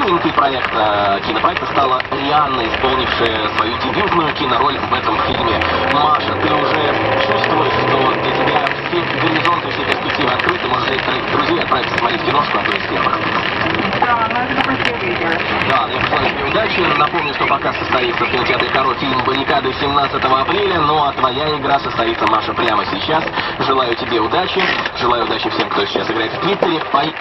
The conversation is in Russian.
именинкой кинопроекта стала Рианна, исполнившая свою дебютную кинороль в этом фильме. Маша, ты уже чувствуешь, что для тебя все горизонты, все перспективы открыты, можешь взять своих друзей, отправиться смотреть киношку одну из первых. Да, но это только первый идет. Да, я желаю тебе удачи. Напомню, что показ состоится в кинотеатре «Каро» фильм «Баррикады» 17 апреля. Ну а твоя игра состоится, Маша, прямо сейчас. Желаю тебе удачи. Желаю удачи всем, кто сейчас играет в Твиттере. Поехали!